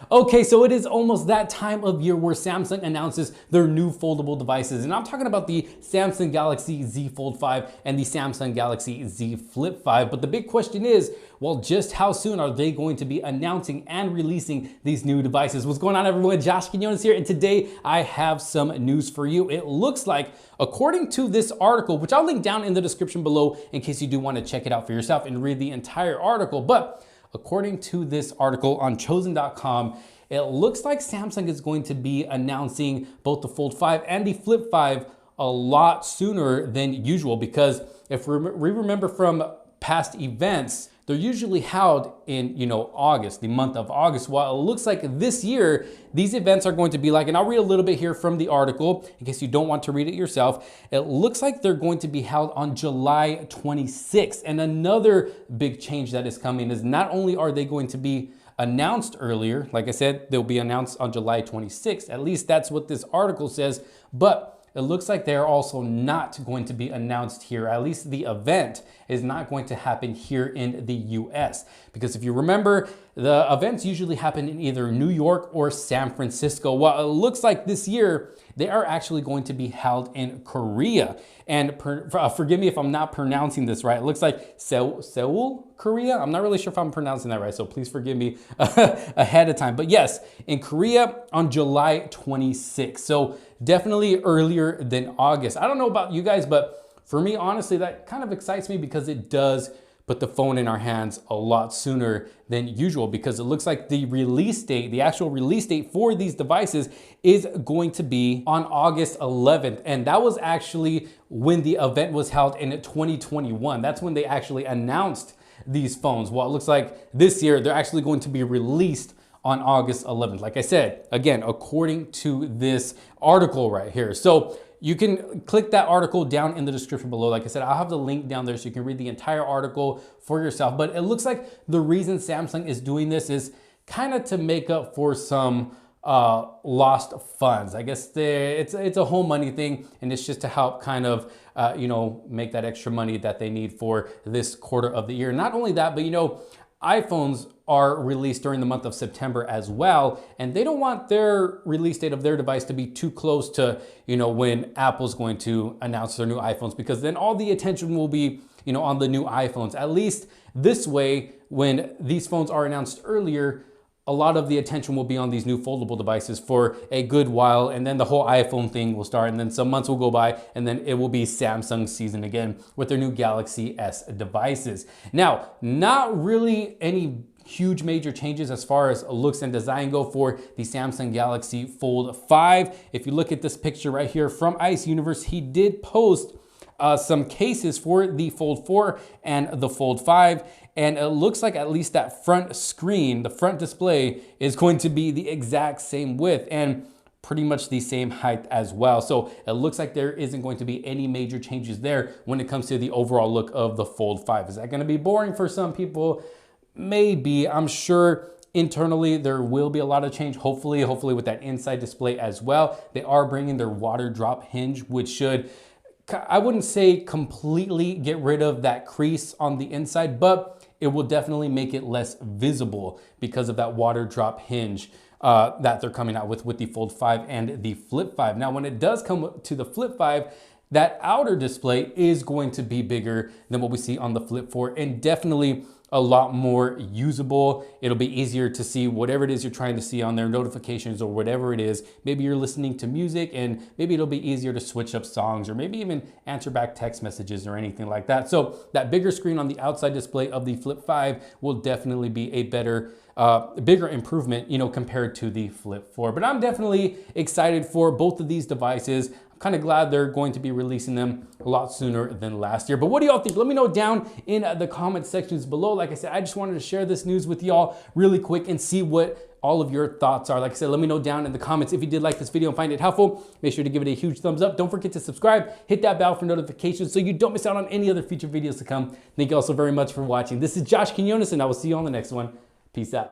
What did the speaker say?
Okay, so it is almost that time of year where Samsung announces their new foldable devices. And I'm talking about the Samsung Galaxy Z Fold 5 and the Samsung Galaxy Z Flip 5. But the big question is, well, just how soon are they going to be announcing and releasing these new devices? What's going on, everyone? Josh Quinones here, and today I have some news for you. It looks like, according to this article, which I'll link down in the description below in case you do want to check it out for yourself and read the entire article, but according to this article on chosen.com, it looks like Samsung is going to be announcing both the Fold 5 and the Flip 5 a lot sooner than usual, because if we remember from past events, they're usually held in, August, the month of August. Well, it looks like this year, these events are going to be like, and I'll read a little bit here from the article in case you don't want to read it yourself. It looks like they're going to be held on July 26th. And another big change that is coming is not only are they going to be announced earlier, like I said, they'll be announced on July 26th. At least that's what this article says, but it looks like they're also not going to be announced here. At least the event is not going to happen here in the US. Because if you remember, the events usually happen in either New York or San Francisco. Well, it looks like this year, they are actually going to be held in Korea. And forgive me if I'm not pronouncing this right. It looks like Seoul, Korea. I'm not really sure if I'm pronouncing that right, so please forgive me ahead of time. But yes, in Korea on July 26th. So definitely earlier than August. I don't know about you guys, but for me, honestly, that kind of excites me because it does put the phone in our hands a lot sooner than usual, because it looks like the release date, the actual release date for these devices is going to be on August 11th. And that was actually when the event was held in 2021. That's when they actually announced these phones. Well, it looks like this year they're actually going to be released on August 11th. Like I said, again, according to this article right here. So you can click that article down in the description below. Like I said, I'll have the link down there so you can read the entire article for yourself. But it looks like the reason Samsung is doing this is kind of to make up for some lost funds. I guess it's a whole money thing, and it's just to help kind of make that extra money that they need for this quarter of the year. Not only that, but iPhones are released during the month of September as well, and they don't want their release date of their device to be too close to, when Apple's going to announce their new iPhones, because then all the attention will be, on the new iPhones. At least this way, when these phones are announced earlier, a lot of the attention will be on these new foldable devices for a good while, and then the whole iPhone thing will start, and then some months will go by, and then it will be Samsung season again with their new Galaxy S devices. Now, not really any huge major changes as far as looks and design go for the Samsung Galaxy Fold 5. If you look at this picture right here from Ice Universe, he did post some cases for the Fold 4 and the Fold 5. And it looks like at least that front screen, the front display, is going to be the exact same width and pretty much the same height as well. So it looks like there isn't going to be any major changes there when it comes to the overall look of the Fold 5. Is that going to be boring for some people? Maybe. I'm sure internally there will be a lot of change, hopefully with that inside display as well. They are bringing their water drop hinge, which should, I wouldn't say completely get rid of that crease on the inside, but it will definitely make it less visible because of that water drop hinge that they're coming out with the Fold 5 and the Flip 5. Now, when it does come to the Flip 5, that outer display is going to be bigger than what we see on the Flip 4, and definitely a lot more usable. It'll be easier to see whatever it is you're trying to see on their notifications or whatever it is. Maybe you're listening to music, and maybe it'll be easier to switch up songs, or maybe even answer back text messages or anything like that. So that bigger screen on the outside display of the Flip 5 will definitely be a better, bigger improvement, compared to the Flip 4. But I'm definitely excited for both of these devices. Kind of glad they're going to be releasing them a lot sooner than last year. But what do y'all think? Let me know down in the comment sections below. Like I said, I just wanted to share this news with y'all really quick and see what all of your thoughts are. Like I said, let me know down in the comments if you did like this video and find it helpful. Make sure to give it a huge thumbs up. Don't forget to subscribe, hit that bell for notifications so you don't miss out on any other future videos to come. Thank you all so very much for watching. This is Josh Quinones, and I will see you on the next one. Peace out.